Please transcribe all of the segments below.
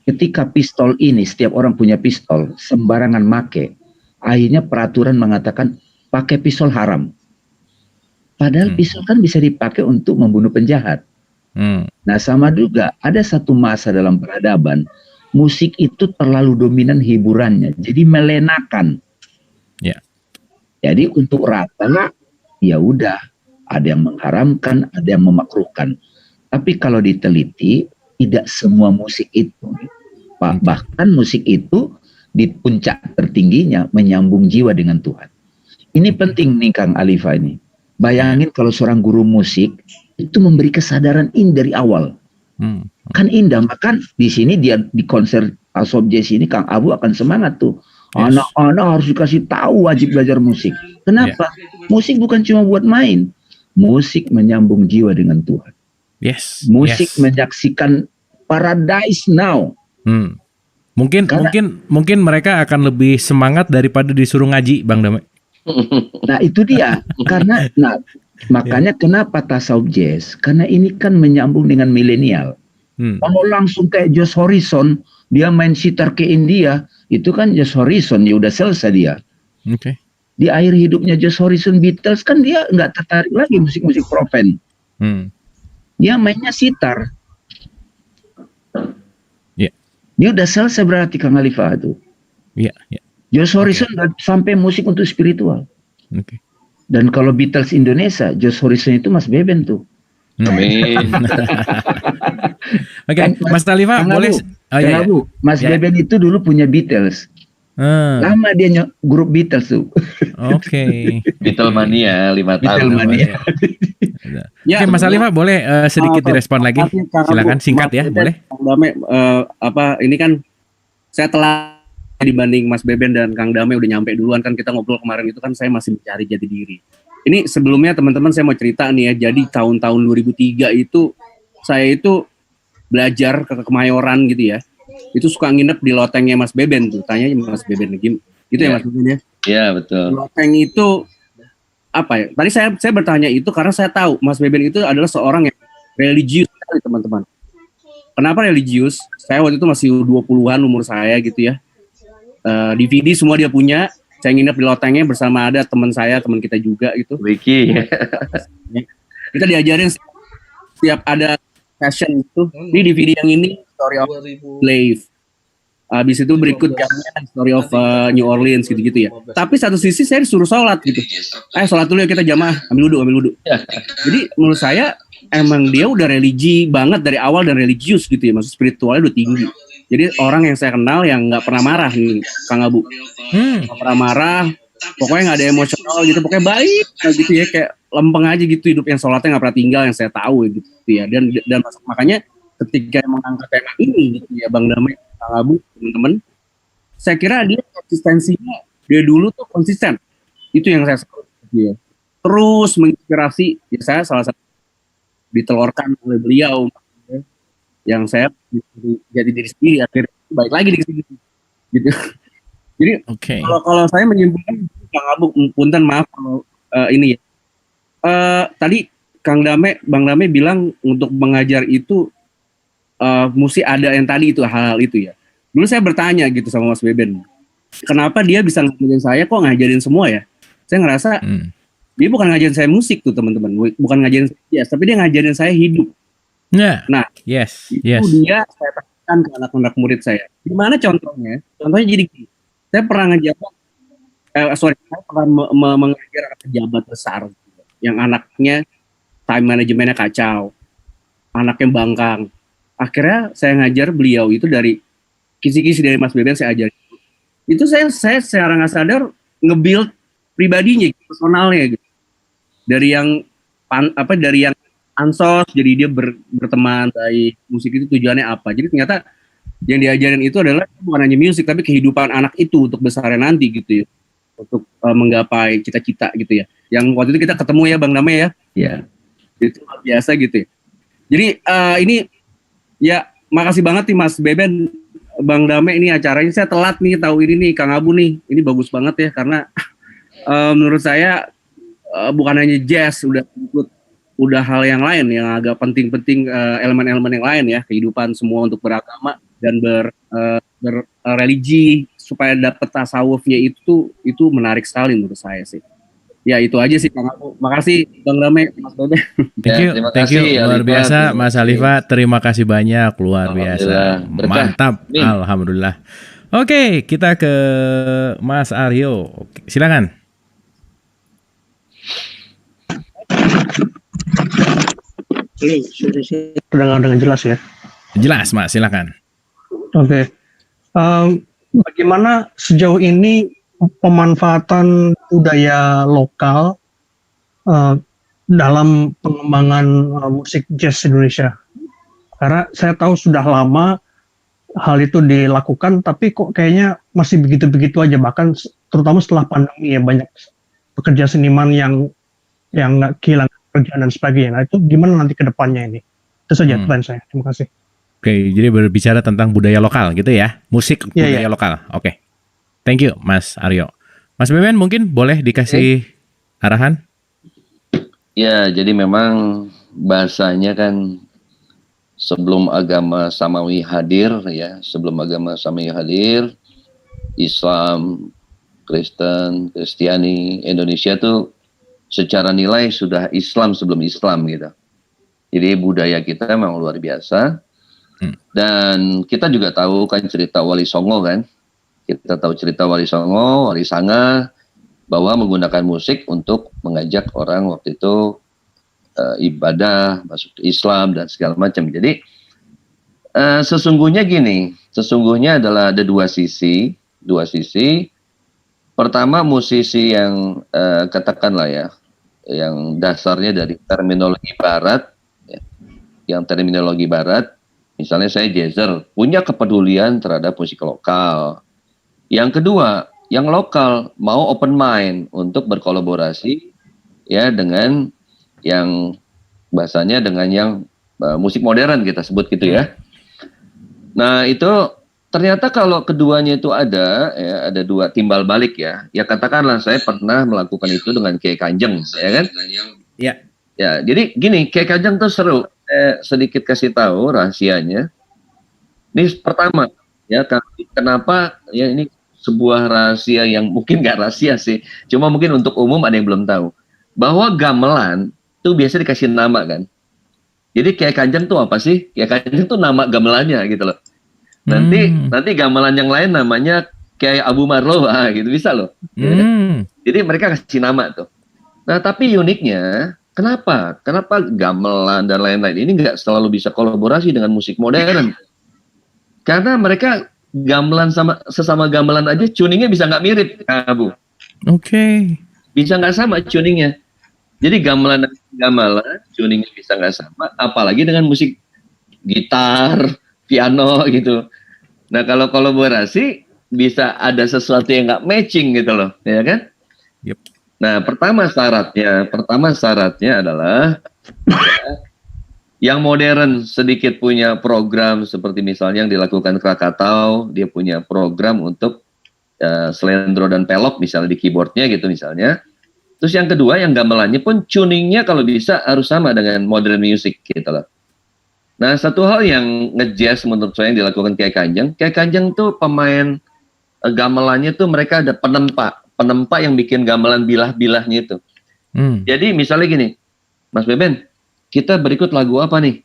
ketika pistol ini, setiap orang punya pistol, sembarangan make, akhirnya peraturan mengatakan pakai pistol haram. Padahal pistol kan bisa dipakai untuk membunuh penjahat. Nah, sama juga ada satu masa dalam peradaban, musik itu terlalu dominan hiburannya, jadi melenakan. Ya. Jadi untuk rata, ya udah, ada yang mengharamkan, ada yang memakruhkan. Tapi kalau diteliti, tidak semua musik itu, bahkan musik itu di puncak tertingginya menyambung jiwa dengan Tuhan. Ini penting nih Kang Alifa ini. Bayangin kalau seorang guru musik itu memberi kesadaran ini dari awal. Kan indah, maka di sini dia di konser Asob Jazz ini Kang Abu akan semangat tuh. Anak-anak harus dikasih tahu wajib belajar musik. Kenapa? Musik bukan cuma buat main. Musik menyambung jiwa dengan Tuhan. Musik menyaksikan paradise now. Mungkin mereka akan lebih semangat daripada disuruh ngaji, Bang Damai. Nah itu dia, karena makanya kenapa tasawuf jazz? Karena ini kan menyambung dengan milenial. Kalau langsung kayak Josh Harrison, dia main sitar ke India, itu kan Josh Harrison, ya udah selesai dia. Di akhir hidupnya Josh Harrison, Beatles kan dia nggak tertarik lagi musik-musik profen. Dia mainnya sitar. Dia udah selesai berarti Kang Alifa itu. Josh Harrison sampai musik untuk spiritual. Dan kalau Beatles Indonesia, Josh Harrison itu Mas Beben tuh. Amin. Mas Talifa boleh? Mas Beben itu dulu punya Beatles. Lama dia grup Beatles tuh. Beatlemania 5 tahun. Mas Talifa boleh sedikit direspon lagi? Silakan singkat ya, boleh. Damai, ini kan saya telah dibanding Mas Beben dan Kang Damai udah nyampe duluan kan, kita ngobrol kemarin itu kan saya masih mencari jati diri. Ini sebelumnya teman-teman saya mau cerita nih ya, jadi tahun-tahun 2003 itu saya itu belajar ke Kemayoran gitu ya. Itu suka nginep di lotengnya Mas Beben tuh, tanya Mas Beben gitu ya Mas Beben ya. Iya betul. Loteng itu apa ya? Tadi saya bertanya itu karena saya tahu Mas Beben itu adalah seorang yang religius sekali teman-teman. Kenapa religius? Saya waktu itu masih 20-an umur saya gitu ya. DVD semua dia punya. Saya nginep di lotengnya bersama ada teman kita juga gitu. Wiki. Kita diajarin setiap ada session itu. Ini DVD yang ini Story of Slave. Habis itu berikutnya Story of New Orleans gitu-gitu ya. Tapi satu sisi saya disuruh sholat gitu. Sholat dulu ya kita jamaah, ambil wudhu. Jadi menurut saya emang dia udah religi banget dari awal dan religius gitu ya. Maksud spiritualnya udah tinggi. Jadi orang yang saya kenal yang nggak pernah marah nih, Kang Abu, nggak pernah marah, pokoknya nggak ada emosional gitu, pokoknya baik gitu ya, kayak lempeng aja gitu hidup yang sholatnya nggak pernah tinggal yang saya tahu gitu ya. Dan makanya ketika mengangkat tema ini gitu ya, Bang Damai, Kang Abu, teman-teman, saya kira dia konsistensinya dia dulu tuh konsisten, itu yang saya suka dia. Terus menginspirasi, ya saya salah satu ditelurkan oleh beliau. Yang saya jadi diri sendiri akhirnya baik lagi di sini gitu. Jadi kalau saya menyimpulkan Kang Abu, punten maaf kalau ini ya. Tadi Bang Damai bilang untuk mengajar itu mesti ada yang tadi itu hal-hal itu ya. Dulu saya bertanya gitu sama Mas Beben, kenapa dia bisa ngajarin saya kok ngajarin semua ya? Saya ngerasa dia bukan ngajarin saya musik tuh teman-teman, bukan ngajarin saya, tapi dia ngajarin saya hidup. Nah, itu dia saya tanyakan ke anak-anak murid saya. Gimana contohnya? Contohnya jadi gini. Saya pernah saya pernah mengajar pejabat besar yang anaknya time manajemennya kacau, anaknya bangkang. Akhirnya saya ngajar beliau itu dari kisi-kisi dari Mas Beben saya ajar. Itu saya secara nggak sadar nge-build pribadinya, personalnya gitu. Dari yang ansos, jadi dia berteman baik, musik itu tujuannya apa. Jadi ternyata yang diajarin itu adalah bukan hanya musik, tapi kehidupan anak itu untuk besarnya nanti gitu ya. Untuk menggapai cita-cita gitu ya. Yang waktu itu kita ketemu ya Bang Damai ya. Iya. Itu luar biasa gitu ya. Jadi ini ya makasih banget nih Mas Beben, Bang Damai, ini acaranya saya telat nih tahu ini nih Kang Abu nih. Ini bagus banget ya karena menurut saya bukan hanya jazz, udah hal yang lain yang agak penting-penting, elemen-elemen yang lain ya, kehidupan semua untuk beragama. dan berreligi supaya dapat tasawufnya itu menarik sekali menurut saya sih. Ya itu aja sih Kang Abu. Makasih Bang Rame, Mas Bebe. Thank you, luar biasa Mas Alifa. Terima kasih banyak, luar biasa. Mantap, alhamdulillah. Oke, kita ke Mas Aryo. Silakan. Terdengar dengan jelas ya? Jelas, Mas. Silakan. Oke. Bagaimana sejauh ini pemanfaatan budaya lokal dalam pengembangan musik jazz Indonesia? Karena saya tahu sudah lama hal itu dilakukan, tapi kok kayaknya masih begitu-begitu aja. Bahkan terutama setelah pandemi ya, banyak pekerja seniman yang nggak kehilangan pekerjaan dan sebagainya. Nah itu gimana nanti ke depannya ini? Itu saja plan saya. Terima kasih. Oke, jadi berbicara tentang budaya lokal gitu ya, musik budaya lokal. Oke. Thank you, Mas Aryo. Mas Beben mungkin boleh dikasih arahan? Ya, jadi memang bahasanya kan sebelum agama samawi hadir ya, Islam, Kristen, Kristiani, Indonesia tuh secara nilai sudah Islam sebelum Islam gitu. Jadi budaya kita memang luar biasa. Dan kita juga tahu kan cerita Wali Songo kan. Kita tahu cerita Wali Songo, Wali Sanga, bahwa menggunakan musik untuk mengajak orang waktu itu ibadah, masuk ke Islam dan segala macam. Jadi sesungguhnya adalah ada dua sisi. Pertama musisi yang katakanlah ya, yang dasarnya dari terminologi barat, misalnya saya jazzer, punya kepedulian terhadap musik lokal. Yang kedua, yang lokal mau open mind untuk berkolaborasi ya dengan yang bahasanya dengan yang musik modern kita sebut gitu ya. Nah itu ternyata kalau keduanya itu ada dua timbal balik ya. Ya katakanlah saya pernah melakukan itu dengan Kiai Kanjeng, ya kan? Iya. Ya jadi gini, Kiai Kanjeng tuh seru. Sedikit kasih tahu rahasianya. Ini pertama ya, kenapa ya ini sebuah rahasia yang mungkin nggak rahasia sih, cuma mungkin untuk umum ada yang belum tahu bahwa gamelan tuh biasa dikasih nama kan. Jadi Kiai Kanjeng tuh apa sih? Kiai Kanjeng tuh nama gamelannya gitu loh. Nanti gamelan yang lain namanya Kiai Abu Marlo gitu bisa loh. Jadi mereka kasih nama tuh. Nah tapi uniknya kenapa gamelan dan lain-lain ini nggak selalu bisa kolaborasi dengan musik modern? Karena mereka gamelan sesama gamelan aja tuningnya bisa nggak mirip, Abu. Oke. Bisa nggak sama tuningnya. Jadi gamelan tuningnya bisa nggak sama, apalagi dengan musik gitar, piano gitu. Nah kalau kolaborasi bisa ada sesuatu yang nggak matching gitu loh, ya kan? Yep. Nah pertama syaratnya adalah yang modern sedikit punya program seperti misalnya yang dilakukan Krakatau, dia punya program untuk slendro dan pelok misalnya di keyboardnya gitu misalnya. Terus yang kedua yang gamelannya pun tuningnya kalau bisa harus sama dengan modern music gitu loh. Nah satu hal yang nge-jazz menurut saya yang dilakukan Kiai Kanjeng tuh pemain gamelannya tuh mereka ada penempa yang bikin gamelan bilah-bilahnya itu. Jadi misalnya gini, Mas Beben, kita berikut lagu apa nih?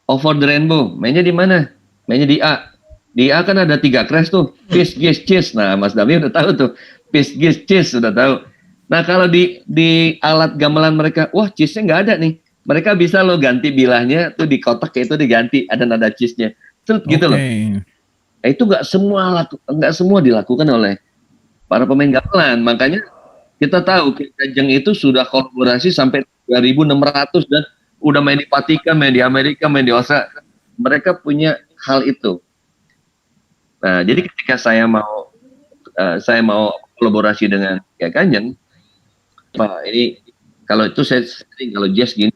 Over the Rainbow. Mainnya di mana? Mainnya di A. Di A kan ada 3 crash tuh. Piece, Giz, Cheese. Nah, Mas Dami udah tahu tuh. Piece, Giz, Cheese sudah tahu. Nah, kalau di alat gamelan mereka, wah cheese-nya nggak ada nih. Mereka bisa lo ganti bilahnya tuh di kotak itu diganti ada nada cheese-nya. Gitu loh. Nah, itu nggak semua dilakukan oleh para pemain gamelan. Makanya kita tahu Kanjeng itu sudah kolaborasi sampai 2.600 dan udah main di Vatikan, main di Amerika, main di Australia. Mereka punya hal itu. Nah, jadi ketika saya mau kolaborasi dengan Kiai Kanjeng, Pak, ini kalau itu saya sering kalau jazz gini,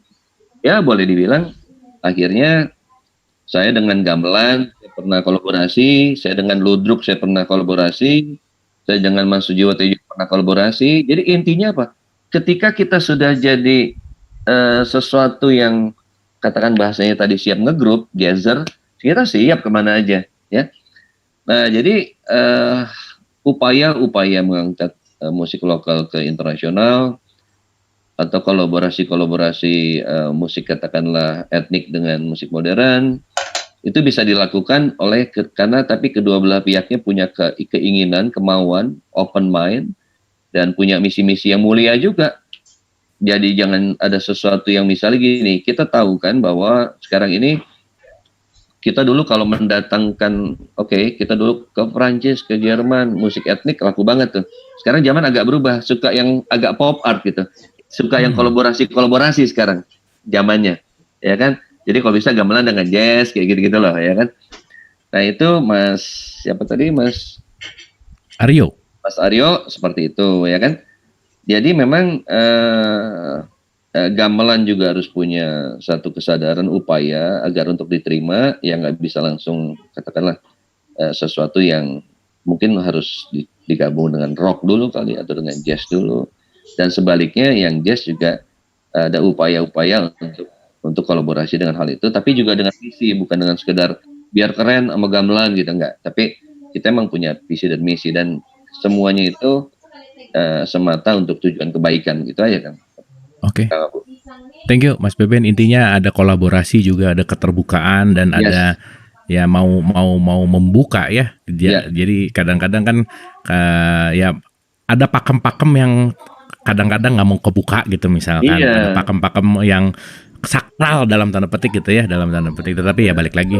ya boleh dibilang akhirnya saya dengan gamelan saya pernah kolaborasi, saya dengan Ludruk saya pernah kolaborasi, saya dengan Mas Sujiwo Tejo pernah kolaborasi. Jadi intinya apa? Ketika kita sudah jadi sesuatu yang katakan bahasanya tadi siap ngegrup, jazzer, kita siap kemana aja, ya. Nah, jadi upaya-upaya mengangkat musik lokal ke internasional atau kolaborasi musik katakanlah etnik dengan musik modern itu bisa dilakukan karena tapi kedua belah pihaknya punya keinginan, kemauan, open mind dan punya misi-misi yang mulia juga. Jadi jangan ada sesuatu yang misalnya gini, kita tahu kan bahwa sekarang ini kita dulu kalau mendatangkan, kita dulu ke Prancis, ke Jerman, musik etnik laku banget tuh. Sekarang zaman agak berubah, suka yang agak pop art gitu. Suka yang kolaborasi sekarang zamannya, ya kan? Jadi kalau bisa gamelan dengan jazz kayak gitu-gitu loh, ya kan? Nah, itu siapa tadi? Mas Aryo. Mas Aryo seperti itu, ya kan? Jadi memang gamelan juga harus punya satu kesadaran upaya agar untuk diterima, yang nggak bisa langsung katakanlah sesuatu yang mungkin harus digabung dengan rock dulu kali atau dengan jazz dulu, dan sebaliknya yang jazz juga ada upaya-upaya untuk kolaborasi dengan hal itu, tapi juga dengan visi, bukan dengan sekedar biar keren sama gamelan gitu, enggak, tapi kita emang punya visi dan misi dan semuanya itu semata untuk tujuan kebaikan gitu aja kan. Oke. Thank you Mas Beben. Intinya ada kolaborasi juga, ada keterbukaan dan ada ya mau membuka ya. Jadi kadang-kadang kan ya ada pakem-pakem yang kadang-kadang nggak mau kebuka gitu misalkan. Ada pakem-pakem yang sakral dalam tanda petik gitu ya, dalam tanda petik. Tetapi ya balik lagi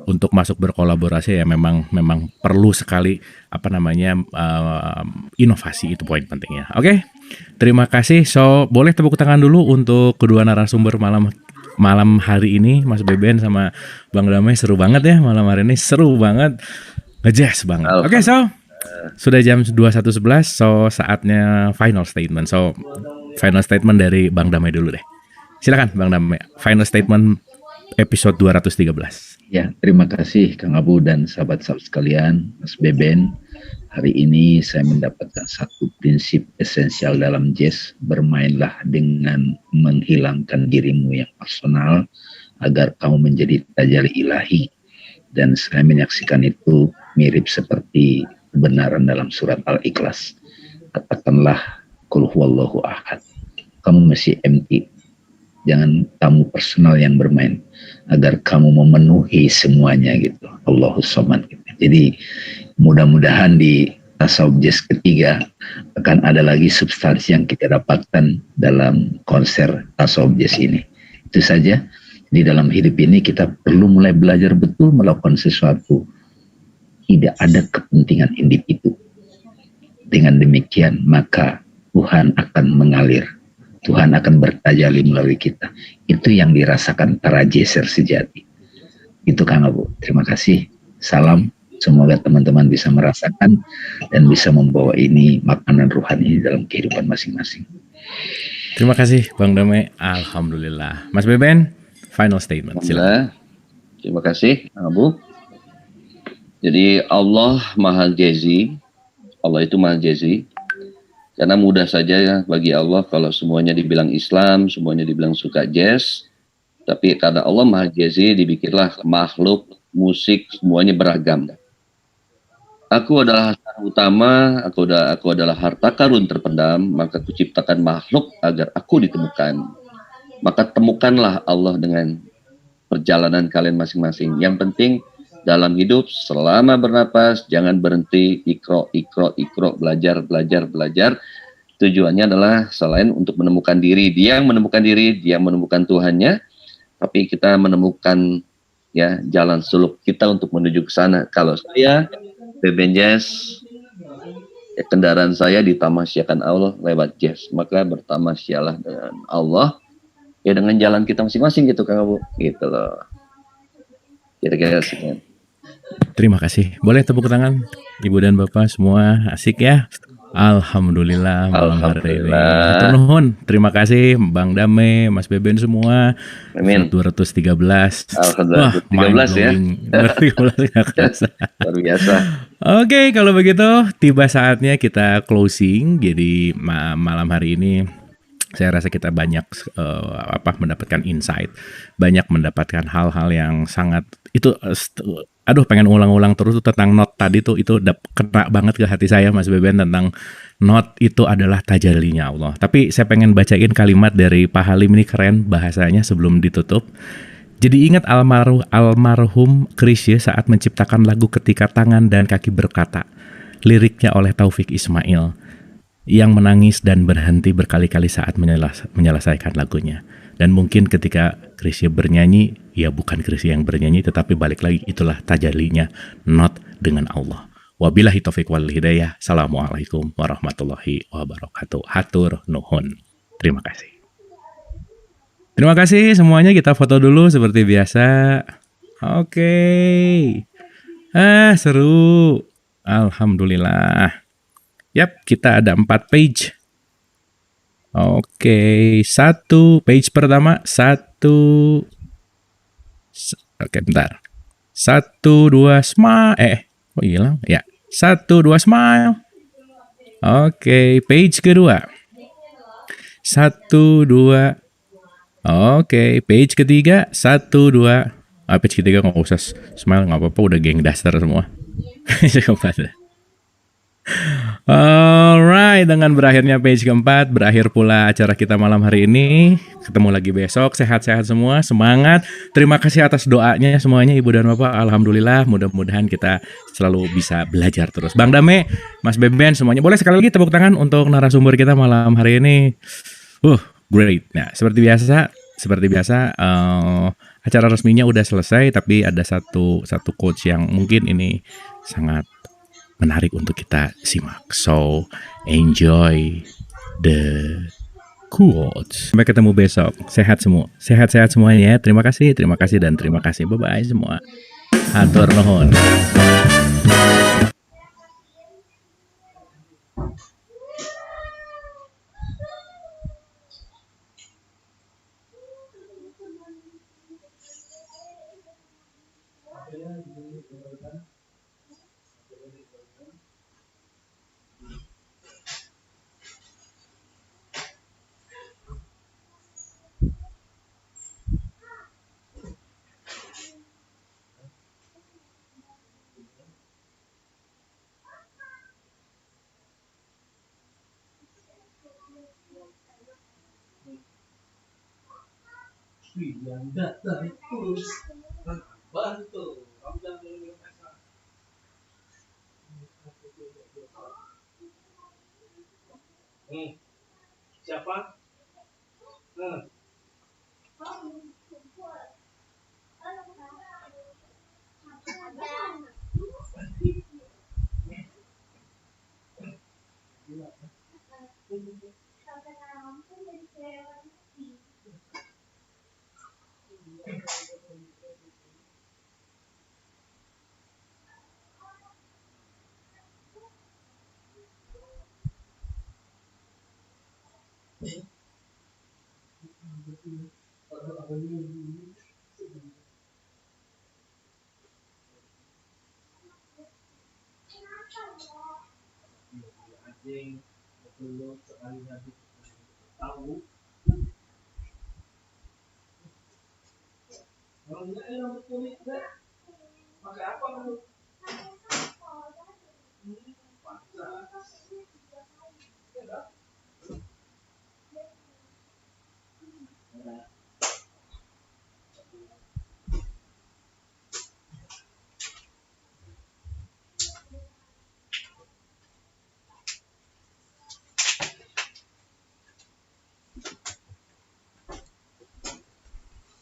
untuk masuk berkolaborasi ya memang perlu sekali inovasi, itu poin pentingnya. Oke. Terima kasih. So, boleh tepuk tangan dulu untuk kedua narasumber malam hari ini, Mas Beben sama Bang Damai. Seru banget ya malam hari ini, seru banget, ngejazz banget. Oke, so sudah jam 21.11, so saatnya final statement. So, final statement dari Bang Damai dulu deh. Silakan Bang Damai, final statement episode 213. Ya, terima kasih Kang Abu dan sahabat-sahabat sekalian, Mas Beben. Hari ini saya mendapatkan satu prinsip esensial dalam jazz, bermainlah dengan menghilangkan dirimu yang personal agar kamu menjadi tajalli ilahi. Dan saya menyaksikan itu mirip seperti kebenaran dalam surat Al-Ikhlas. Katakanlah qul huwallahu ahad. Kamu masih empty. Jangan kamu personal yang bermain, agar kamu memenuhi semuanya gitu. Allahus Samad gitu. Jadi mudah-mudahan di tasawuf jazz ketiga akan ada lagi substansi yang kita dapatkan dalam konser tasawuf jazz ini. Itu saja. Di dalam hidup ini kita perlu mulai belajar betul melakukan sesuatu. Tidak ada kepentingan individu. Dengan demikian maka Tuhan akan mengalir. Tuhan akan bertajalli melalui kita. Itu yang dirasakan para jazzer sejati. Itu Kang Abu. Terima kasih. Salam. Semoga teman-teman bisa merasakan dan bisa membawa ini makanan rohani dalam kehidupan masing-masing. Terima kasih Bang Damai. Alhamdulillah. Mas Beben, final statement. Silakan. Terima kasih Abu. Jadi Allah Maha Jazzy. Allah itu Maha Jazzy. Karena mudah saja bagi Allah kalau semuanya dibilang Islam, semuanya dibilang suka jazz. Tapi karena Allah Maha Jazzy, dibikinlah makhluk, musik, semuanya beragam. Aku adalah harta utama, aku adalah harta karun terpendam, maka kuciptakan makhluk agar aku ditemukan. Maka temukanlah Allah dengan perjalanan kalian masing-masing. Yang penting dalam hidup selama bernapas jangan berhenti, ikro, belajar. Tujuannya adalah selain untuk menemukan diri, dia menemukan Tuhannya, tapi kita menemukan ya jalan suluk kita untuk menuju ke sana. Kalau saya Beben Jazz, ya, kendaraan saya ditamasyakan Allah lewat jazz, maka bertamasyalah dengan Allah ya dengan jalan kita masing-masing gitu Kang Abu, gitu loh. Kira-kira sekian. Terima kasih. Boleh tepuk tangan Ibu dan Bapak semua, asik ya. Alhamdulillah. Hatur nuhun. Terima kasih Bang Damai, Mas Beben semua. Amin. 213. Alhamdulillah. 13 ya. 13 luar biasa. Oke, kalau begitu tiba saatnya kita closing. Jadi malam hari ini Saya rasa kita banyak mendapatkan insight, banyak mendapatkan hal-hal yang sangat itu aduh pengen ulang-ulang terus tuh tentang not tadi tuh, itu udah kena banget ke hati saya Mas Beben, tentang not itu adalah tajallinya Allah. Tapi saya pengen bacain kalimat dari Pak Halim, ini keren bahasanya sebelum ditutup. Jadi ingat almarhum Chrisye saat menciptakan lagu Ketika Tangan dan Kaki Berkata. Liriknya oleh Taufik Ismail, yang menangis dan berhenti berkali-kali saat menyelesaikan lagunya. Dan mungkin ketika Chrisye bernyanyi, ya bukan Chrisye yang bernyanyi, tetapi balik lagi itulah tajallinya not dengan Allah. Wabillahi taufiq wal hidayah. Assalamualaikum warahmatullahi wabarakatuh. Hatur nuhun. Terima kasih. Terima kasih semuanya, kita foto dulu seperti biasa. Oke. Seru. Alhamdulillah. Yap, kita ada 4 page. Oke, 1 page pertama, 1. Oke, bentar. 1, 2, smile. Kok hilang? Ya, 1, 2, smile. Oke, page kedua. 1, 2. Oke, page ketiga. 1, 2. Page ketiga nggak usah smile, nggak apa-apa, udah geng daster semua. Alright, dengan berakhirnya page keempat, berakhir pula acara kita malam hari ini. Ketemu lagi besok, sehat-sehat semua, semangat. Terima kasih atas doanya semuanya Ibu dan Bapak. Alhamdulillah, mudah-mudahan kita selalu bisa belajar terus. Bang Dame, Mas Beben, semuanya boleh sekali lagi tepuk tangan untuk narasumber kita malam hari ini. Great. Nah, seperti biasa, acara resminya udah selesai, tapi ada satu quotes yang mungkin ini sangat menarik untuk kita simak. So, enjoy the quotes. Sampai ketemu besok. Sehat semua. Sehat-sehat semuanya ya. Terima kasih dan terima kasih. Bye-bye semua. Hatur nuhun. Siapa? Anjing, belum sekali habis tahu. Kalau enggak, betul enggak.